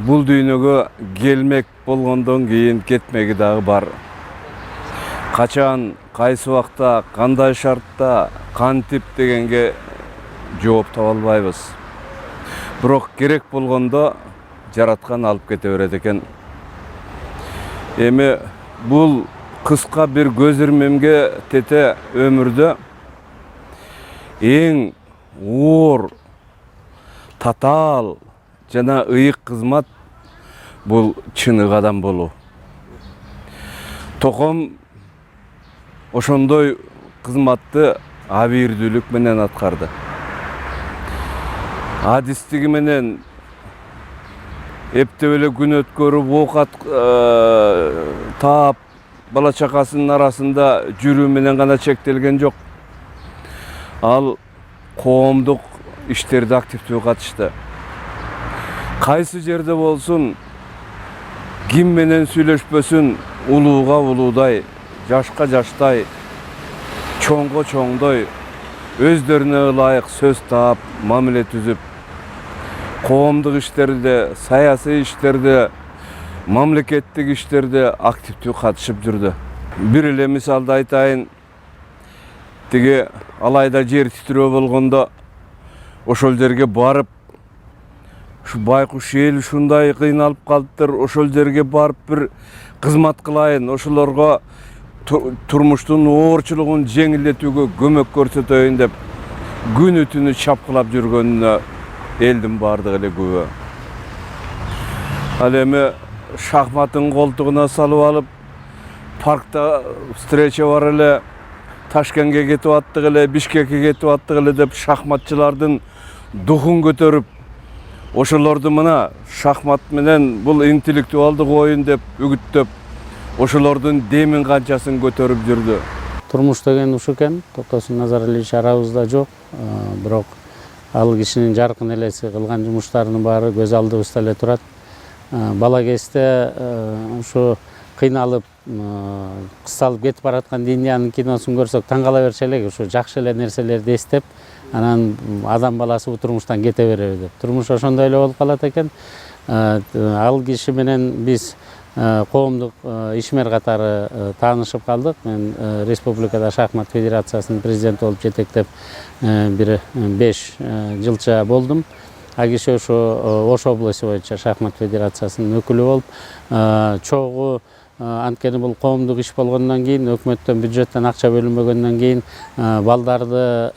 Бул дүйнөгө келмек болгондон кийин кетмеги дагы бар. Качан, кайсы убакта, кандай шартта, кантип дегенге жооп таба албайбыз. Бирок керек болгондо жараткан алып кете берет экен. Эми бул кыска бир көз ирмемге тете өмүрдө эң оор, татаал жана ыйык кызмат бул чынык адам болуу. Током ошондой кызматты абийирдүүлүк менен аткарды. Адистиги менен эптеп эле күн өткөрүп, оокат таап, бала чакасынын арасында жүрүү менен гана чектелген жок. Ал коомдук иштерде активдүү катышты. Кайсы жерде болсун, ким менен сүйлөшпөсүн, улууга улуудай, жашка жаштай, чоңго чоңдой, өздөрүнө ылайык сөз таап, мамиле түзүп, коомдук иштерде, саясий иштерде, мамлекеттик иштерде активдүү катышып жүрдү. Бир эле мисалды айтайын, тиги алайда жер титирөө болгондо ошол жерге барып, ушу байкуш эл ушундай кыйналып калыптыр, ошол жерге барып бир кызмат кылайын, ошолорго турмуштун оорчулугун жеңилдетүүгө көмөк көрсөтөйүн деп күнү түнү чапкылап жүргөнүнө элдин бардыгы эле күбө. Ал эми шахматын колтугуна салып алып, паркта встреча бар эле, Ташкентке кетип аттык эле, Бишкекке кетип аттык эле деп шахматчылардын духун көтөрүп, ошолорду мына шахмат менен бул интеллектуалдык оюн деп үгүттөп, ошолордун демин канчасын көтөрүп жүрдү. Турмуш деген ушу экен, Токтосун Назаралиевич арабызда жок, бирок ал кишинин жаркын элеси, кылган жумуштарынын баары көз алдыбызда эле турат. Бала кезде ушу кыйналып, кысталып кетип бараткан Диниянын киносун көрсөк таң кала берчү элек, ушу жакшы эле нерселерди эстеп, анан адам баласы бул турмуштан кете береби деп. Турмуш ошондой эле болуп калат экен. Ал киши менен биз коомдук ишмер катары таанышып калдык. Мен республикада шахмат федерациясынын президенти болуп жетектеп бир 5 жылча болдум. А киши ошо Ош области боюнча шахмат федерациясынын өкүлү болуп, чогуу анткени бул коомдук иш болгондон кийин, өкмөттөн бюджеттен акча бөлүнбөгөндөн кийин балдарды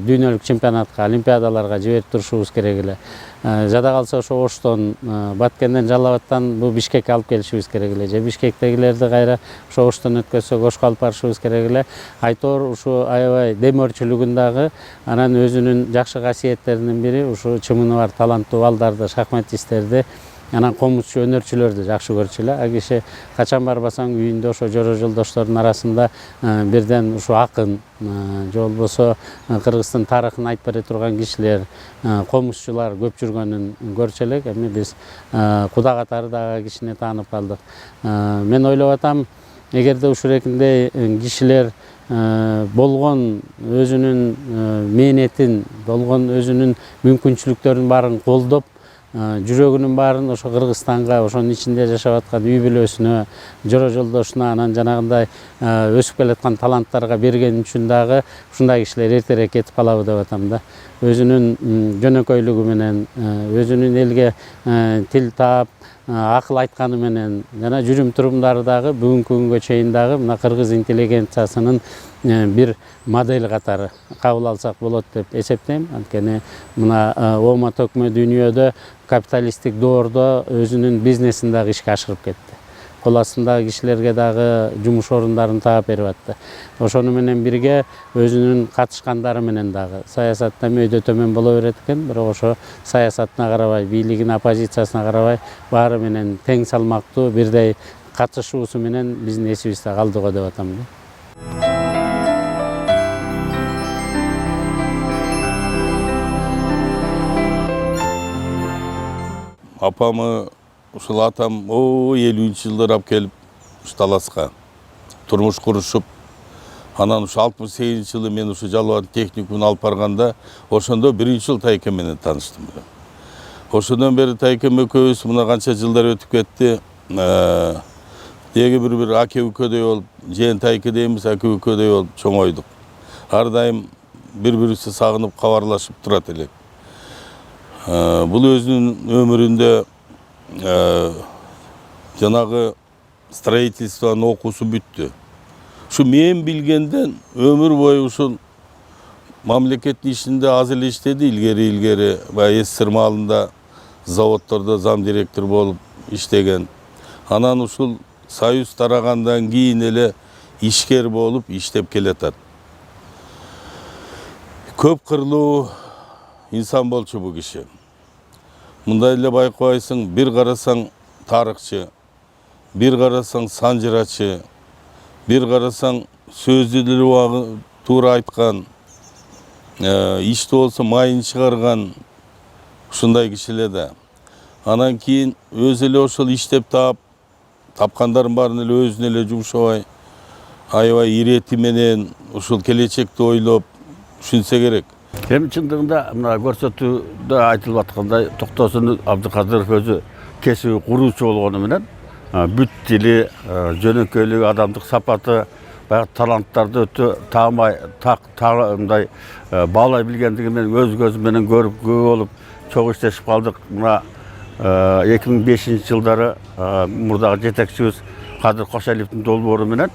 дүйнөлүк чемпионатка, олимпиадаларга жиберип турушубуз керек эле. Жада калса ошо Оштон, Баткенден, Жалал Абадтан бул Бишкекке алып келишибиз керек эле. Же Бишкектегилерди кайра ошо Оштон өткөзсөк Ошко алып барышыбыз керек эле. Айтор ушу аябай демөөрчүлүгүн дагы, анан өзүнүн жакшы касиеттеринин бири ушу чымыны бар таланттуу балдарды, шахматисттерди, анан комузчу өнөрчүлөрдү жакшы көрчү эле. А киши качан барбасаң үйүндө ошо жора жолдоштордун арасында бирден ушу акын, же болбосо Кыргыздын тарыхын айтып бере турган кишилер, комузчулар көп жүргөнүн көрчү элек. Эми биз куда катары дагы кишини таанып калдык. Мен ойлоп атам, эгерде ушурекиндей кишилер болгон өзүнүн мээнетин, болгон өзүнүн мүмкүнчүлүктөрүнүн баарын колдоп, жүрөгүнүн баарын ошо Кыргызстанга, ошонун ичинде жашап аткан үй бүлөсүнө, жора жолдошуна, анан жанагындай өсүп келаткан таланттарга берген үчүн дагы ушундай кишилер эртерээк кетип калабы деп атам да. Өзүнүн жөнөкөйлүгү менен, өзүнүн элге тил таап, акыл айтканы менен, жана жүрүм турумдары дагы бүгүнкү күнгө чейин дагы мына кыргыз интеллигенциясынын бир модель катары кабыл алсак болот деп эсептейм. Анткени мына оома төкмө дүйнөдө капиталисттик доордо өзүнүн бизнесин дагы ишке ашырып кетти. Кол астындагы кишилерге дагы жумуш орундарын таап берип атты. Ошону менен бирге өзүнүн катышкандары менен дагы саясатта мөйдө төмөн боло берет экен, бирок ошо саясатына карабай, бийлигине, оппозициясына карабай, баары менен тең салмактуу бирдей катышуусу менен биздин эсибизде калды го деп атам да. Апамы ушул атам 50-нчы жылдар алып келип Таласка турмуш курушуп, анан ушу 68 жылы мен ушу Жалал Абад техникумун алып барганда ошондо биринчи жолу Тайке менен тааныштым. Ошондон бeri Тайкем экөөбүз мына канча жылдар өтүп кетти. Деги bir аке үкөдөй болуп, жээн тайке дейбиз, аке үкөдөй болуп чоңойдук. Ар дайым бири-бирибизди сагынып кабарлашып турат элек. Бул өзүнүн өмүрүндө жанагы строительствонун окуусу бүттү. Ушу мен билгенден өмүр бою ушул мамлекеттин ишинде аз эле иштеди, илгери баягы СССР маалында заводдордо зам директор болуп иштеген. Анан ушул Союз тарагандан кийин эле ишкер болуп иштеп келатат. Көп кырлуу инсан болчу бул киши. Мындай эле байкабайсың, бир карасаң тарыхчы, бир карасаң санжырачы, бир карасаң сөздү деле туура айткан, ишти болсо майын чыгарган ушундай кишилер да. Анан кийин өзү эле ошол иштеп тапкандарын баарын эле өзүнө эле жумшабай, аябай ирети менен ушул келечекти ойлоп түшүнсө керек. Эми чындыгында мына көрсөтүүдө айтылып аткандай Токтосун Абдыкадыров өзү кесиби куруучу болгону менен бүт тили, жөнөкөйлүгү, адамдык сапаты, баягы таланттарды өтө мындай баалай билгендиги менен өз көзү менен көрүп күбө болуп чогуу иштешип калдык. Мына 2005-жылдары мурдагы жетекчибиз Кадыр Кошалиевдин долбоору менен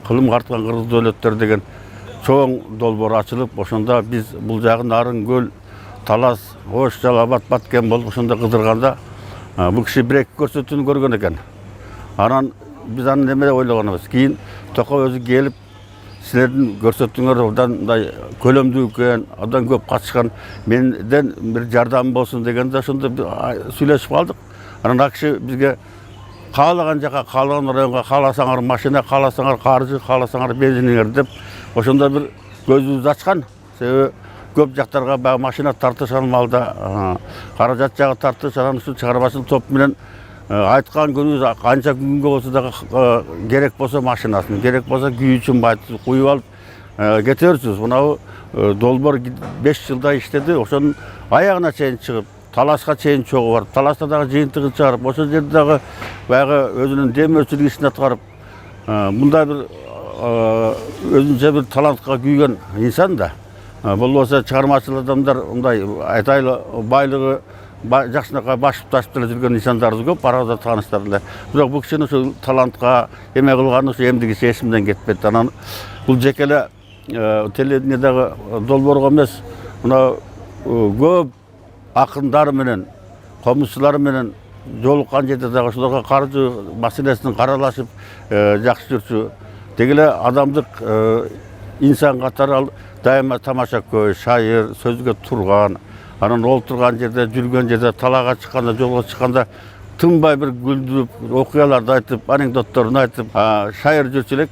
кылым карткан кыргыз дөөлөттөр деген чоң долбоор ачылып, ошондо биз бул жагын Нарын көл, Талас, Ош, Жалал-Абад, Баткен болуп ошондо кыдырганда бул киши бир-эки көрсөтүүнү көргөн экен. Анан биз аны неме деп ойлогонбуз. Кийин Токой өзү келип, силердин көрсөтүүңөр мындай көлөмдүү экен, абдан көп катышкан, менден бир жардам болсун дегенде ошондо сүйлөшүп калдык. Анан ал киши бизге каалаган жака, каалаган районго, кааласаңар машина, кааласаңар каржы, кааласаңар бензиниңер деп ошондо бир көзүбүздү ачкан. Себеби көп жактарга баягы машина тартыш маалда каражат жагы тартыш, анан ушул чыгармачылык топ менен айткан күнүбүз канча күнгө болсо дагы керек болсо машинасын, керек болсо күйүүчүн байтын куюп алып кете берчүбүз. Мынабу долбоор 5 жылда иштеди, ошонун аягына чейин чыгып, Таласка чейин чогуу барып, Таласта дагы жыйынтыгын чыгарып, ошол жерде дагы баягы өзүнүн демөөрчүлүк ишин аткарып, мындай бир өзүнчө бир талантка күйгөн инсан да. Болбосо чыгармачыл адамдар мындай айтайлы байлыгы жакшынакай башып ташып деле жүргөн инсандарыбыз көп, арада тааныштар эле. Бирок бул кишинин ушул талантка эме кылганы ушу эмдигиси эсимден кетпейт. Анан бул жеке эле телевидениедагы долбоорго эмес, мына көп акындар менен, комузчулар менен жолуккан жерде дагы ошолорго каржы маселесин каралашып жакшы жүрчү. Деги эле адамдык инсан катары ал дайыма тамаша көз, шайыр, сөзгө турган, анан олтурган жерде, жүргөн жерде, талаага чыкканда, жолго чыкканда тынбай бир күлдүрүп, окуяларды айтып, анекдотторун айтып, шайыр жүрчү элек.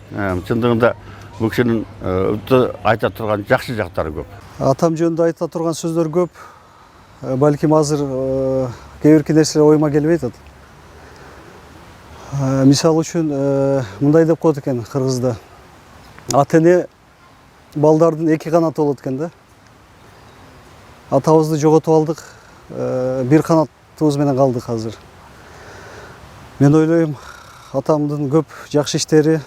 Чындыгында бул кишинин өтө айта турган жакшы жактары көп. Атам жөнүндө айта турган сөздөр көп. Балким азыр кээ бирки нерселер оюма келбей атат. Мисалы үчүн мындай деп коет экен кыргызда. Ата эне балдардын эки канаты болот экен да. Атабызды жоготуп алдык, бир канатыбыз менен калдык азыр. Мен ойлойм, атамдын көп жакшы иштери,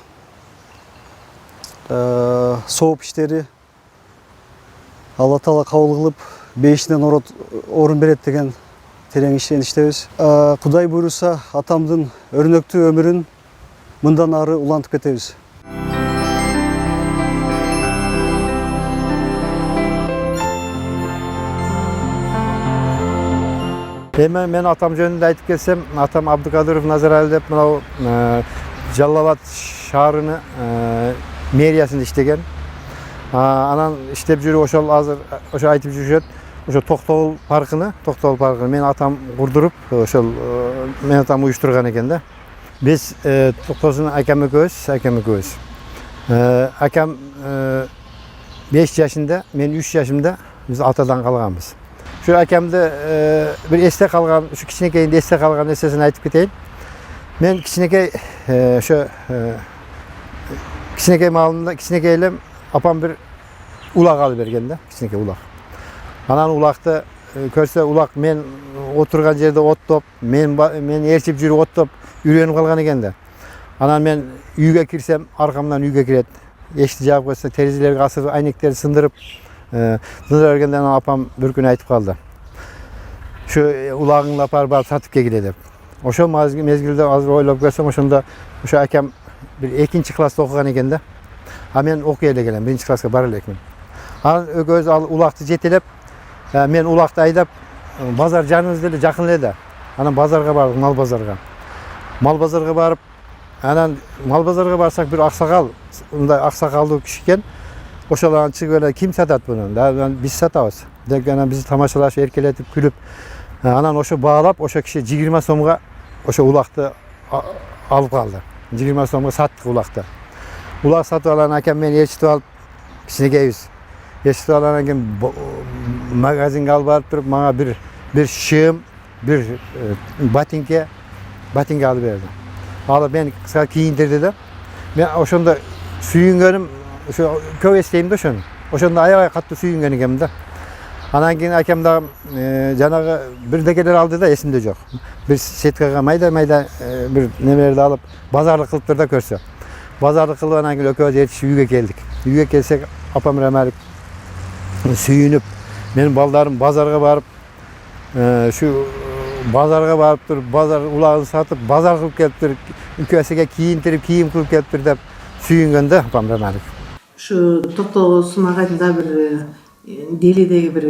сооп иштери Алла Таала кабыл кылып, бейишинен орун берет деген терең иштебиз. Кудай буйруса, атамдын өрнөктүү өмүрүн мындан ары улантып кетебиз. Мен атам жөнүндө айтып келсем, атам Абдыкадыров Назарали деп мынау Жалал-Абад шаарыны мэриясында иштеген. Анан иштеп жүрүп ошол азыр ошо айтып жүрүшөт. Ошо Токтогул паркыны мен атам курдуруп, ошол мен атам уюштурган экен да. Биз Токтосун акам экөөбүз. Акам 5 жашында, мен 3 жашымда биз атадан калганбыз. Şu akemde bir este kalgan, şu kişinekeyinde este kalgan esesini aytıp keteyim. Men kişinekey şu kişinekey malında kişinekeyle apam bir ulak alıp bergende, kişinekey ulak. Anan ulakta көрse улак мен отурган жерде оттоп, мен ээрчип жүрүп оттоп үйрөнүп калган экен да. Анан мен үйгө кирсем, аркамдан үйгө кирет. Эшикти жаап койсо, терезелерге асыр айнектерди сындырып бергенде апам бир күн айтып калды. Şu ulağını barıp satıp geldi dep. Oşo mezgilde azır oylap görsem oşonda şu akam bir 2-nji klassa okugan eken da. Ha men okuya ele gelem, 1-nji klassa bara elekmin. An ögöz al ulakты жетелеп, men ulakты айдап базар жаныбыз деле жакын эле да. Анан базарга бардык, мал базарга. Мал базарга барып, анан мал базарга барсак бир аксакал, мындай аксакалдуу киши экен. Ошоларга чыгып эле ким сатат буну? Да биз сатабыз. Деп анан бизди тамашалашып, эркелетип, күлүп, анан ошо баалап, ошо киши 20 сомго ошо улакты алып калды. 20 сомго саттык улакты. Улак сатып алган акам мен ээрчитип алып, кичинекейбиз. Ээрчитип алгандан кийин магазинге алып барып туруп, мага бир шым, бир ботинке алып берди. Алып мен кыска кийиндирди да. Мен ошондо сүйүнгөнүм, ошо көп эстейм да ошону. Ошондо аябай катуу сүйүнгөн экенмин да. Анан кийин акам да жанагы бирдекелер алды да, эсимде жок. Бир сеткага майда бир немелерди алып, базарлык кылыптыр да көрсө. Базарлык кылып анан кийин экөөбүз эртишип үйгө келдик. Үйгө келсек, апам рамалик сүйүнүп, менин балдарым базарга барып, базарга барып туруп, базар улагын сатып, базар кылып келиптир, үкөсүгө кийинтирип, кийим кылып келиптир деп сүйүнгөн да апам рамалик. Şu Токтогул агайдын бир делидеги бир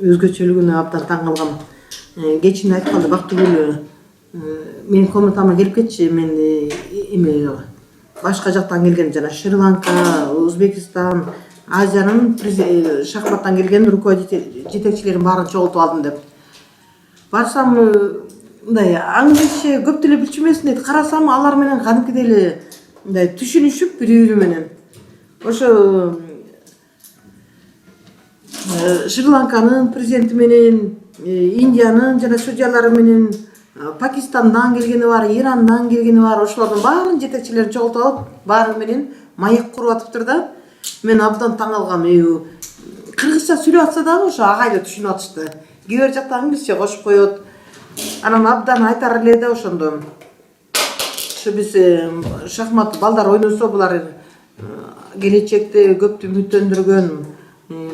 өзгөчөлүгүнө абдан таң калгам. Кечинде айтканда Бактыгүл менин комнатама келип кетчи, мен эме башка жактан келген, жана Шри-Ланка, Өзбекстан, Азиянын шахматтан келген руководитель жетекчилерин баарын чогултуп алдым деп. Барсам мындай аңгеше көп деле билчүмесин дейт. Карасам алар менен кадимкидей эле мындай түшүнүшүп бири-бири менен. Ошо Шри-Ланканын президенти менен, Индиянын жана судьялары менен, Пакистандан келгени бар, Ирандан келгени бар, ошолордун баарын жетекчилерин чогултуп алып, баары менен маек куруп атыптыр да. Мен абдан таң калгам. Кыргызча сүйлөп атса дагы ошо агайды түшүнүп атышты. Кээ бир жакта англисче кошуп коет. Анан абдан айтар эле да ошондо. Ошо биз шахмат балдар ойносо булар келечекте көптү үмүттөндүргөн.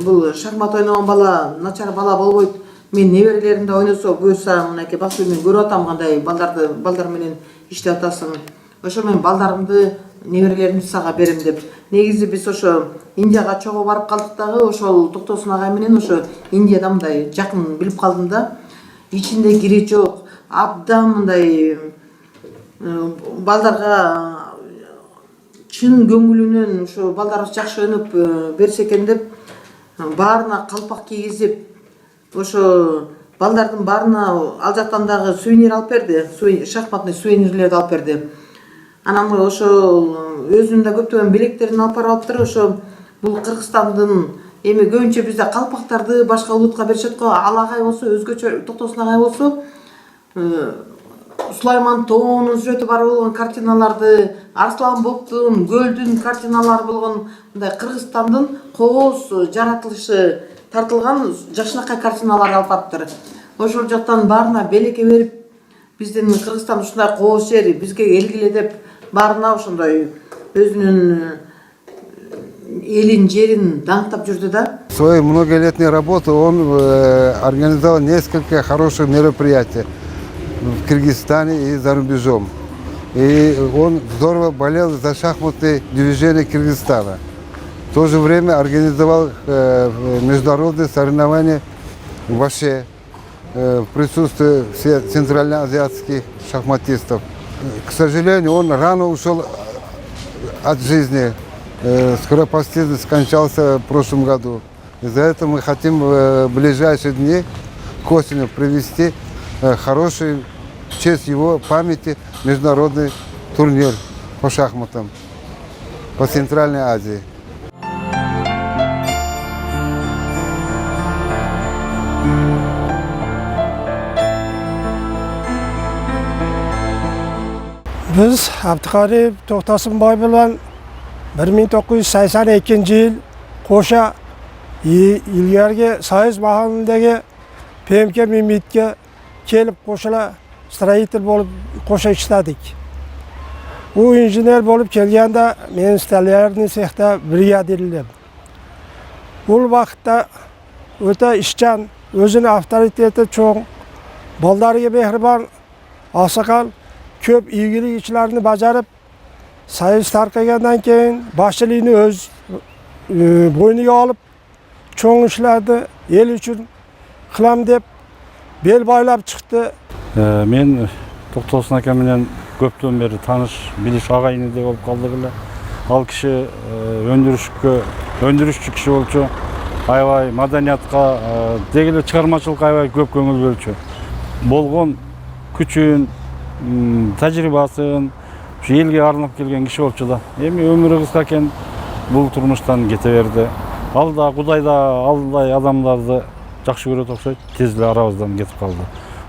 Бул шахмат ойногон бала начар бала болбойт. Мен неберелеримде ойносо буюрса, мынакей Бактыгүл мен көрүп атам кандай балдар менен иштеп атасың. Ошо мен балдарымды, неберелеримди сага берем деп. Негизи биз ошо Индияга чогуу барып калдык дагы, ошол Токтосун агай менен ошо Индияда мындай жакын билип калдым да. Ичинде кири жок, абдан мындай балдарга чын көңүлүнөн ошо балдарыбыз жакшы өнүп берсе экен деп баарына калпак кийгизип, ошо балдардын баарына ал жактан дагы сувенир алып берди, шахматный сувенирлерди алып берди. Анан ошол өзүнүн да көптөгөн белектерин алып барып алыптыр. Ошо бул Кыргызстандын эми көбүнчө бизде калпактарды башка улутка беришет го. Ал агай болсо өзгөчө, Токтосун агай болсо Сулайман тоонун сүрөтү бар болгон картиналарды, Арслан Боктун, Көлдүн картиналары болгон мындай Кыргызстандын кооз жаратылышы тартылган жакшынакай картиналарды алып барыптыр. Ошол жактан баарына белекке берип, биздин Кыргызстан ушундай кооз жер, бизге келгиле деп баарына ошондой өзүнүн элин, жерин даңктап жүрдү да. В своей многолетней работе он организовал несколько хороших мероприятий в Кыргызстане и за рубежом. И он здорово болел за шахматные движения Кыргызстана. В то же время организовал международные соревнования в Аше в присутствии всех центральноазиатских шахматистов. К сожалению, он рано ушел от жизни. Скоропостижно скончался в прошлом году. Из-за этого мы хотим в ближайшие дни к осени провести хороший в честь его памяти международный турнир по шахматам по Центральной Азии. Biz Abduqadir To'xtasinboy bilan 1982 yil Qo'sha ilgargi Soyuz mahallidagi PMK Mimmit'e kelip koşula stроитель bolup koşa işledik. Bu injener bolup kelgende men stelyarny sexta brigadirdim. Bul vaqtda öte işçan, özüne avtoriteti çoğ, baldarıga mehribon, asakal, köp ilgilik işlerini bacarıp, sayız tarqagandan keyin başçılığını öz boynuga alıp, çoğ işlerdi, el üçün qilam deb bel baylap çıktı. Men Toktosун aka менен көптөн бери тааныш, билиш агайыны болуп калдык эле. Ал киши өндүрүшчү киши болчу. Аябай маданиятка, деги эле чыгармачылыкка аябай көп көңүл бөлчү. Болгон күчүн, тажрыйбасын ушу элге арнап келген киши болчу да. Эми өмүрү кыска экен, бул турмуштан кете берди. Ал да Кудай да алдай адамдарды жакшы көрөт окшойт, тез эле арабыздан кетип калды.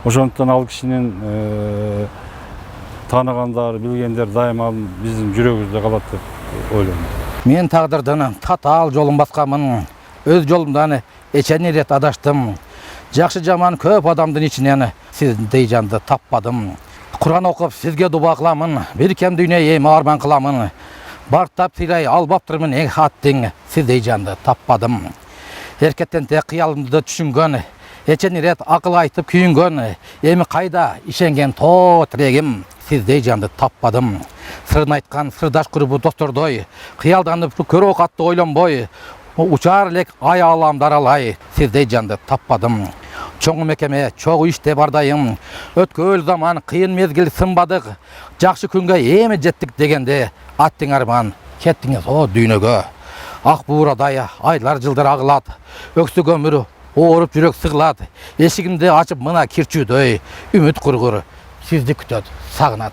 Ошондуктан ал кишинин тааныгандар, билгендер дайыма биздин жүрөгүбүздө калат деп ойлойм. Мен тагдырдын татаал жолун басканмын. Өз жолумдан эчени рет адаштым. Жакшы жаман көп адамдын ичинен сиздей жанды таппадым. Куран окуп сизге дуба кыламын. Бир кем дүйнө эми арман кыламын. Бартап сыйлай албаптырмын эң хаттың сиздей жанды таппадым. Эркеттен те кыялымды түшүнгөн, эчени рет акыл айтып күйүнгөн, эми кайда ишенген то тирегим сиздей жанды таппадым. Сырын айткан сырдаш курбу достордой, кыялданып көрө катты ойлонбой, учар элек ай аламдар алай сиздей жанды таппадым. Чоң мекеме, чогуу иште бардайым, өткөл заман кыйын мезгил сынбадык, жакшы күнгө эми жеттик дегенде аттың арман кеттиңиз о дүйнөгө. Ак буурадай айлар жылдар агылат, өксүк өмүр ооруп жүрөк сыгылат, эшигимди ачып мына кирчүүдөй үмүт кургур сизди күтөт, сагынат.